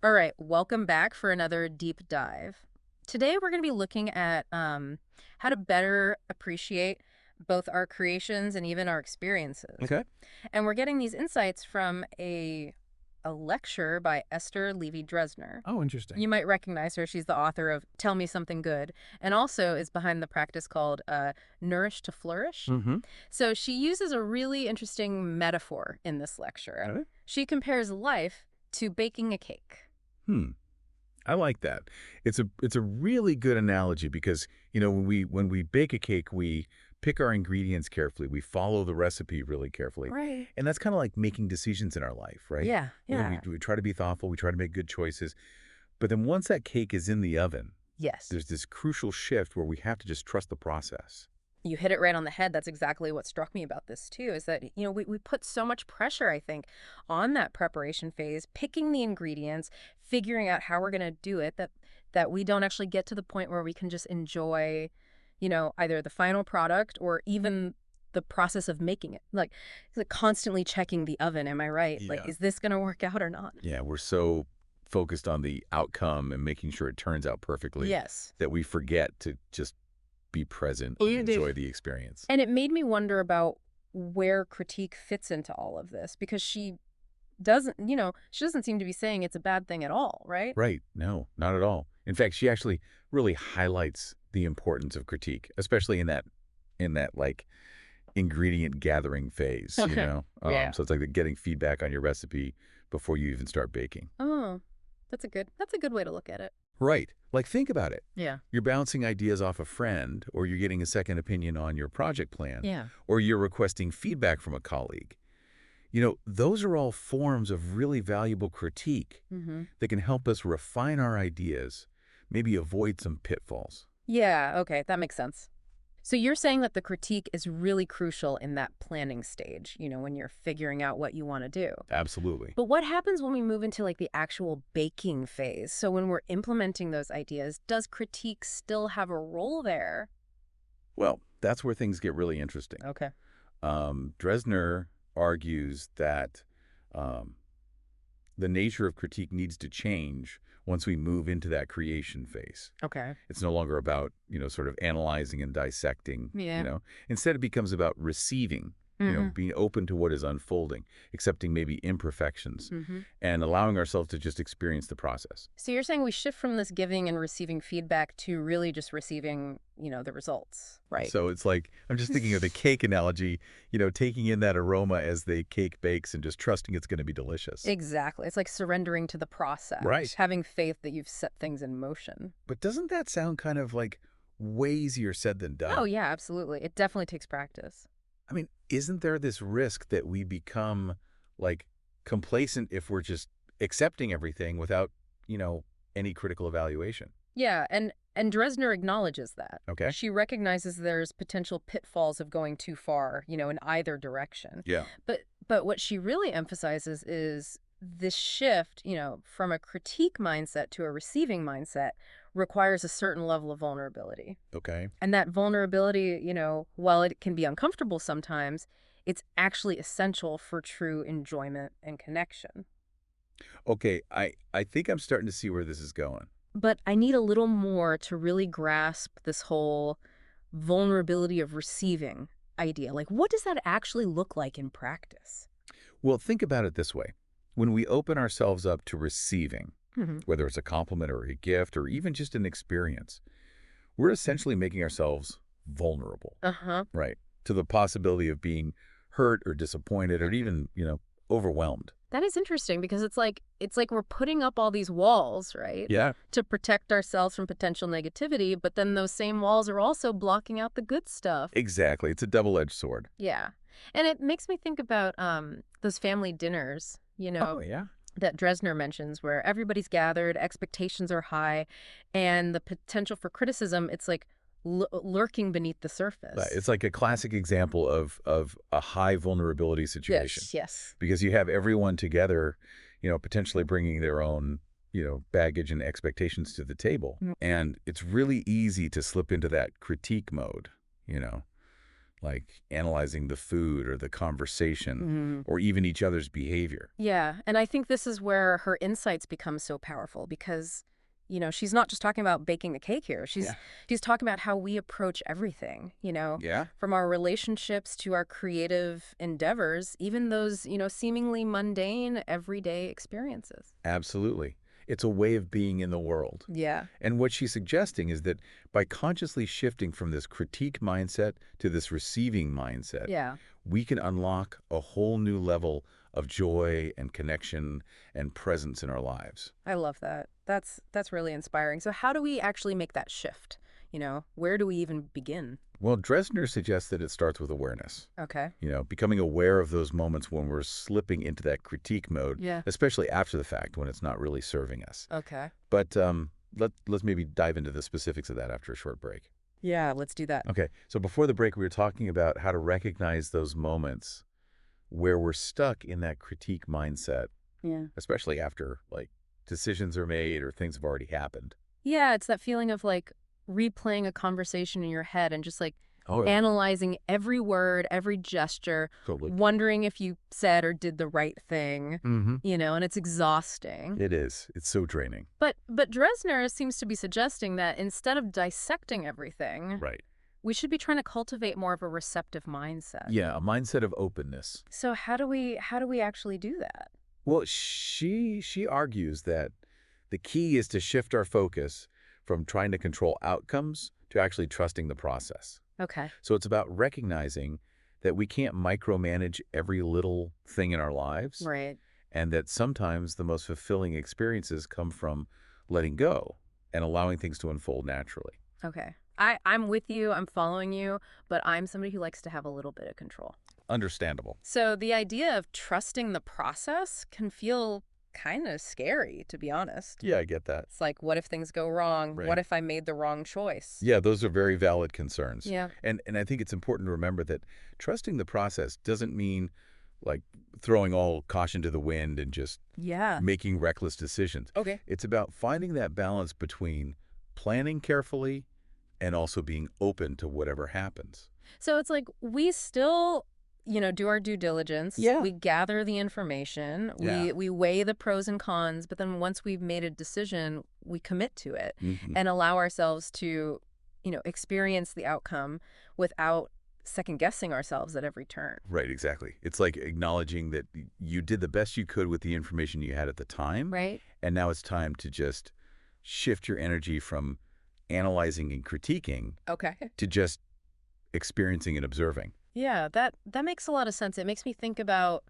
All right, welcome back for another deep dive. Today we're going to be looking at how to better appreciate both our creations and even our experiences. Okay. And we're getting these insights from a lecture by Esther Levy-Dresner. Oh, interesting. You might recognize her. She's the author of Tell Me Something Good, and also is behind the practice called Nourish to Flourish. Mm-hmm. So she uses a really interesting metaphor in this lecture. Okay. She compares life to baking a cake. Hmm. I like that. It's a really good analogy because, when we bake a cake, we pick our ingredients carefully. We follow the recipe really carefully. Right. And that's kind of like making decisions in our life, right? Yeah, yeah. We try to be thoughtful, we try to make good choices. But then once that cake is in the oven, Yes. there's this crucial shift where we have to just trust the process. You hit it right on the head. That's exactly what struck me about this too, is that, we put so much pressure, I think, on that preparation phase, picking the ingredients, figuring out how we're going to do it, that we don't actually get to the point where we can just enjoy, either the final product or even the process of making it. Like, it's like constantly checking the oven, am I right? Like, Yeah. is this going to work out or not? Yeah, we're so focused on the outcome and making sure it turns out perfectly Yes. that we forget to just be present Oh, and yeah, Dave. enjoy the experience. And it made me wonder about where critique fits into all of this because she doesn't seem to be saying it's a bad thing at all, right? Right. No, not at all. In fact, she actually really highlights the importance of critique, especially in that like ingredient gathering phase, you Okay. know? Yeah. So it's like the getting feedback on your recipe before you even start baking. Oh, that's a good way to look at it. Right. Like think about it. Yeah. You're bouncing ideas off a friend, or you're getting a second opinion on your project plan, Yeah. or you're requesting feedback from a colleague. Those are all forms of really valuable critique Mm-hmm. that can help us refine our ideas, maybe avoid some pitfalls. Yeah, okay, that makes sense. So you're saying that the critique is really crucial in that planning stage, when you're figuring out what you want to do. Absolutely. But what happens when we move into like the actual baking phase? So when we're implementing those ideas, does critique still have a role there? Well, that's where things get really interesting. Okay. Dresner argues that um, the nature of critique needs to change once we move into that creation phase. Okay. It's no longer about, sort of analyzing and dissecting, Yeah. Instead, it becomes about receiving, Mm-hmm. being open to what is unfolding, accepting maybe imperfections, Mm-hmm. and allowing ourselves to just experience the process. So you're saying we shift from this giving and receiving feedback to really just receiving, the results. Right. So it's like, I'm just thinking of the cake analogy, taking in that aroma as the cake bakes and just trusting it's going to be delicious. Exactly. It's like surrendering to the process, Right. having faith that you've set things in motion. But doesn't that sound kind of like way easier said than done? Oh, yeah, absolutely. It definitely takes practice. I mean, isn't there this risk that we become like complacent if we're just accepting everything without, any critical evaluation? Yeah, and Dresner acknowledges that. Okay. She recognizes there's potential pitfalls of going too far, in either direction. Yeah. But what she really emphasizes is this shift, from a critique mindset to a receiving mindset requires a certain level of vulnerability. Okay. And that vulnerability, while it can be uncomfortable sometimes, it's actually essential for true enjoyment and connection. Okay. I think I'm starting to see where this is going. But I need a little more to really grasp this whole vulnerability of receiving idea. Like, what does that actually look like in practice? Well, think about it this way. When we open ourselves up to receiving, Hmm. whether it's a compliment or a gift or even just an experience, we're essentially making ourselves vulnerable, Uh-huh. right? To the possibility of being hurt or disappointed or even, overwhelmed. That is interesting because it's like we're putting up all these walls, right? Yeah. To protect ourselves from potential negativity, but then those same walls are also blocking out the good stuff. Exactly. It's a double-edged sword. Yeah. And it makes me think about those family dinners, Oh, yeah. that Dresner mentions where everybody's gathered, expectations are high, and the potential for criticism, it's like lurking beneath the surface. It's like a classic example of a high vulnerability situation Yes, yes. because you have everyone together, potentially bringing their own, baggage and expectations to the table. Mm. And it's really easy to slip into that critique mode, like analyzing the food or the conversation Mhm. or even each other's behavior. Yeah, and I think this is where her insights become so powerful because, she's not just talking about baking the cake here. She's Yeah. she's talking about how we approach everything, Yeah, from our relationships to our creative endeavors, even those, seemingly mundane everyday experiences. absolutely. It's a way of being in the world. Yeah. And what she's suggesting is that by consciously shifting from this critique mindset to this receiving mindset, Yeah. we can unlock a whole new level of joy and connection and presence in our lives. I love that. That's really inspiring. So how do we actually make that shift? Where do we even begin? Well, Dresner suggests that it starts with awareness. Okay. Becoming aware of those moments when we're slipping into that critique mode, Yeah. especially after the fact when it's not really serving us. Okay. But let's maybe dive into the specifics of that after a short break. Yeah, let's do that. Okay, so before the break, we were talking about how to recognize those moments where we're stuck in that critique mindset, Yeah. especially after like decisions are made or things have already happened. Yeah, it's that feeling of like replaying a conversation in your head and just like Oh, analyzing every word, every gesture, totally. wondering if you said or did the right thing, Mm-hmm. and it's exhausting. It is. It's so draining. But Dresner seems to be suggesting that instead of dissecting everything, Right. we should be trying to cultivate more of a receptive mindset. Yeah, a mindset of openness. So how do we actually do that? Well, she argues that the key is to shift our focus from trying to control outcomes to actually trusting the process. Okay. So it's about recognizing that we can't micromanage every little thing in our lives, Right. and that sometimes the most fulfilling experiences come from letting go and allowing things to unfold naturally. Okay. I'm with you, I'm following you, but I'm somebody who likes to have a little bit of control. Understandable. So the idea of trusting the process can feel kind of scary, to be honest. Yeah, I get that. It's like, what if things go wrong? Right. What if I made the wrong choice? Yeah, those are very valid concerns. Yeah. And I think it's important to remember that trusting the process doesn't mean like throwing all caution to the wind and just Yeah. making reckless decisions. Okay. It's about finding that balance between planning carefully and also being open to whatever happens. So it's like we still, do our due diligence. Yeah. We gather the information. Yeah. We weigh the pros and cons, but then once we've made a decision, we commit to it Mhm. and allow ourselves to, experience the outcome without second guessing ourselves at every turn. Right, exactly. It's like acknowledging that you did the best you could with the information you had at the time, Right? and now it's time to just shift your energy from analyzing and critiquing Okay. to just experiencing and observing. Yeah, that makes a lot of sense. It makes me think about,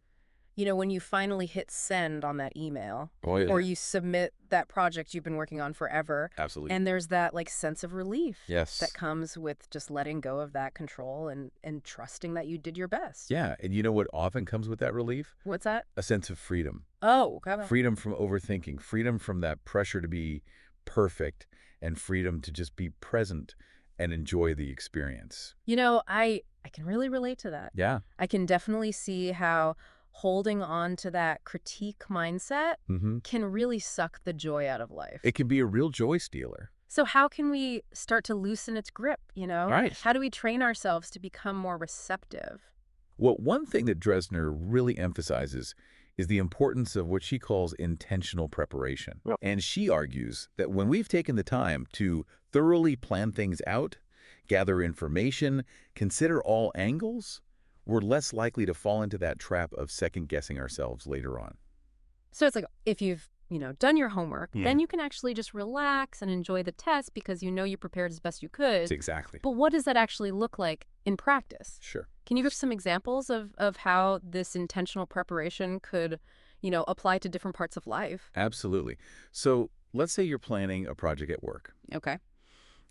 when you finally hit send on that email Oh, yeah. or you submit that project you've been working on forever, Absolutely. and there's that like sense of relief Yes. that comes with just letting go of that control and trusting that you did your best. Yeah, and you know what often comes with that relief? What's that? A sense of freedom. Oh, okay. Freedom from overthinking, freedom from that pressure to be perfect, and freedom to just be present and enjoy the experience. I can really relate to that. Yeah. I can definitely see how holding on to that critique mindset Mm-hmm. can really suck the joy out of life. It can be a real joy stealer. So how can we start to loosen its grip, Right. How do we train ourselves to become more receptive? Well, one thing that Dresner really emphasizes is the importance of what she calls intentional preparation. Yeah. And she argues that when we've taken the time to thoroughly plan things out, gather information, consider all angles, we're less likely to fall into that trap of second-guessing ourselves later on. So it's like if you've, done your homework, Yeah. then you can actually just relax and enjoy the test because you prepared as best you could. Exactly. But what does that actually look like in practice? Sure. Can you give some examples of how this intentional preparation could, apply to different parts of life? Absolutely. So let's say you're planning a project at work. Okay.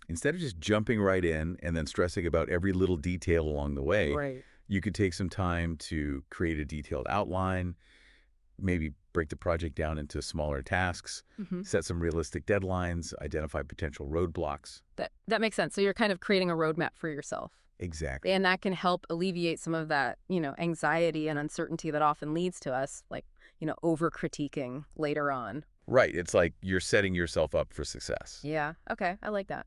Instead of just jumping right in and then stressing about every little detail along the way, Right. you could take some time to create a detailed outline, maybe break the project down into smaller tasks, Mm-hmm. set some realistic deadlines, identify potential roadblocks. That makes sense. So you're kind of creating a roadmap for yourself. Exactly. And that can help alleviate some of that, anxiety and uncertainty that often leads to us, like, over critiquing later on. Right. It's like you're setting yourself up for success. Yeah. Okay. I like that.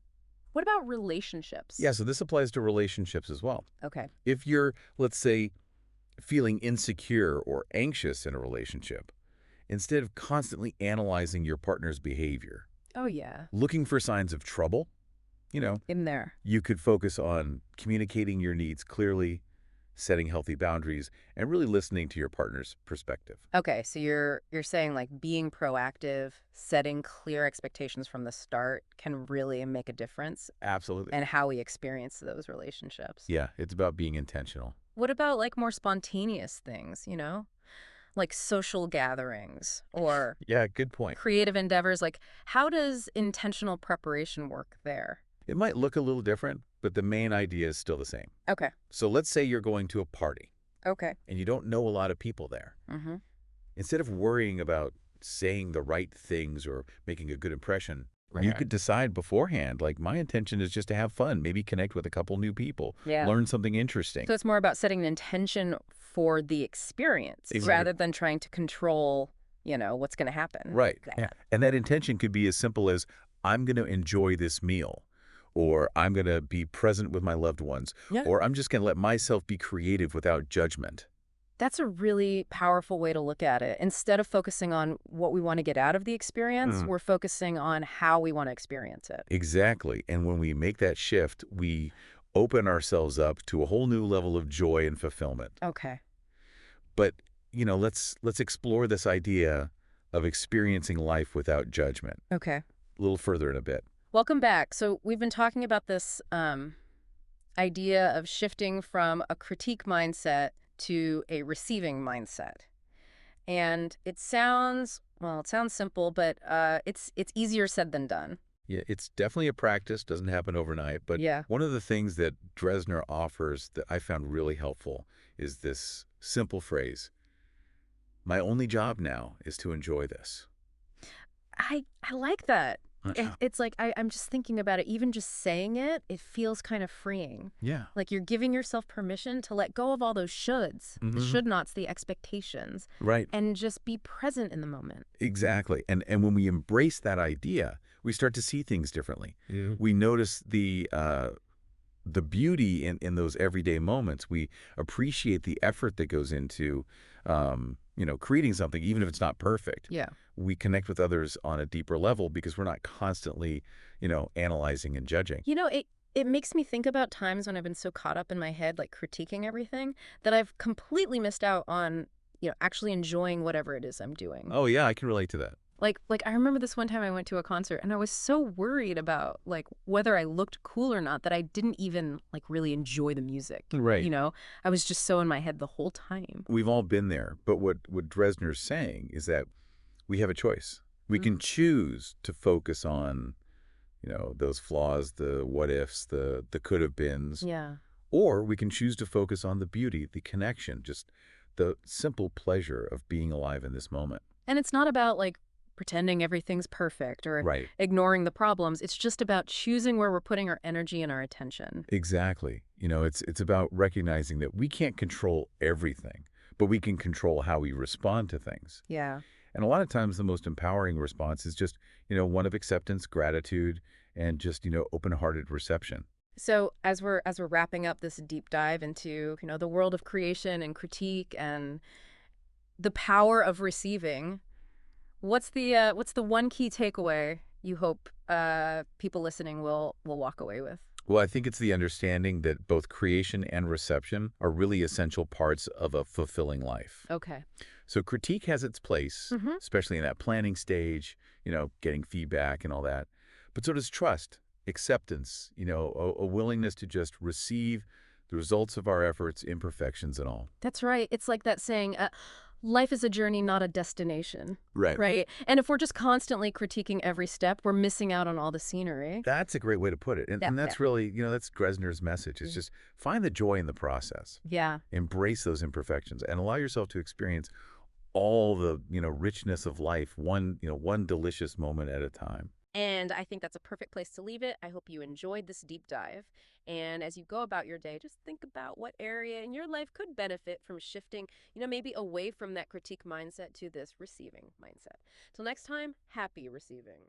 What about relationships? Yeah, so this applies to relationships as well. Okay. If you're, let's say, feeling insecure or anxious in a relationship, instead of constantly analyzing your partner's behavior, Oh, yeah. looking for signs of trouble, you know, In there. you could focus on communicating your needs clearly, setting healthy boundaries, and really listening to your partner's perspective. Okay, so you're saying like being proactive, setting clear expectations from the start can really make a difference Absolutely. in how we experience those relationships. Yeah, it's about being intentional. What about like more spontaneous things, like social gatherings or Yeah, good point. creative endeavors? Like, how does intentional preparation work there? It might look a little different, but the main idea is still the same. Okay. So let's say you're going to a party Okay. and you don't know a lot of people there. Mm-hmm. Instead of worrying about saying the right things or making a good impression, you Right. could decide beforehand, like, my intention is just to have fun, maybe connect with a couple new people, Yeah. learn something interesting. So it's more about setting an intention for the experience Exactly. rather than trying to control, what's going to happen. Right. Got Yeah. it. And that intention could be as simple as, I'm going to enjoy this meal, or I'm going to be present with my loved ones, Yeah. or I'm just going to let myself be creative without judgment. That's a really powerful way to look at it. Instead of focusing on what we want to get out of the experience, Mm. we're focusing on how we want to experience it. Exactly. And when we make that shift, we open ourselves up to a whole new level of joy and fulfillment. Okay. But, let's explore this idea of experiencing life without judgment Okay. a little further in a bit. Welcome back. So we've been talking about this idea of shifting from a critique mindset to a receiving mindset. And it sounds simple, but it's easier said than done. Yeah, it's definitely a practice, doesn't happen overnight, but Yeah. one of the things that Dresner offers that I found really helpful is this simple phrase: my only job now is to enjoy this. I like that. Yeah. It's like I'm just thinking about it. Even just saying it, it feels kind of freeing. Yeah. Like you're giving yourself permission to let go of all those shoulds, the Hmm. should nots, the expectations, Right. and just be present in the moment. Exactly. And when we embrace that idea, we start to see things differently. Yeah. We notice the beauty in those everyday moments. We appreciate the effort that goes into, creating something, even if it's not perfect. Yeah. We connect with others on a deeper level because we're not constantly, analyzing and judging. It makes me think about times when I've been so caught up in my head, like critiquing everything, that I've completely missed out on, actually enjoying whatever it is I'm doing. Oh, yeah, I can relate to that. Like I remember this one time I went to a concert and I was so worried about like whether I looked cool or not that I didn't even like really enjoy the music. Right. I was just so in my head the whole time. We've all been there. But what Dresner's saying is that we have a choice. We Mm. can choose to focus on, those flaws, the what ifs, the could have beens, Yeah. or we can choose to focus on the beauty, the connection, just the simple pleasure of being alive in this moment. And it's not about like pretending everything's perfect or Right. ignoring the problems. It's just about choosing where we're putting our energy and our attention. Exactly. It's about recognizing that we can't control everything, but we can control how we respond to things. Yeah. And a lot of times the most empowering response is just, one of acceptance, gratitude, and just, open-hearted reception. So as we're wrapping up this deep dive into, the world of creation and critique and the power of receiving, what's the one key takeaway you hope people listening will walk away with? Well, I think it's the understanding that both creation and reception are really essential parts of a fulfilling life. Okay. So critique has its place, Mm-hmm. especially in that planning stage, getting feedback and all that. But so does trust, acceptance, a willingness to just receive the results of our efforts, imperfections and all. That's right. It's like that saying, life is a journey, not a destination. Right. Right. And if we're just constantly critiquing every step, we're missing out on all the scenery. That's a great way to put it. And Yeah. that's really, that's Dresner's message. It's just find the joy in the process. Yeah. Embrace those imperfections and allow yourself to experience all the, richness of life, one delicious moment at a time. And I think that's a perfect place to leave it. I hope you enjoyed this deep dive. And as you go about your day, just think about what area in your life could benefit from shifting, maybe away from that critique mindset to this receiving mindset. Till next time, happy receiving.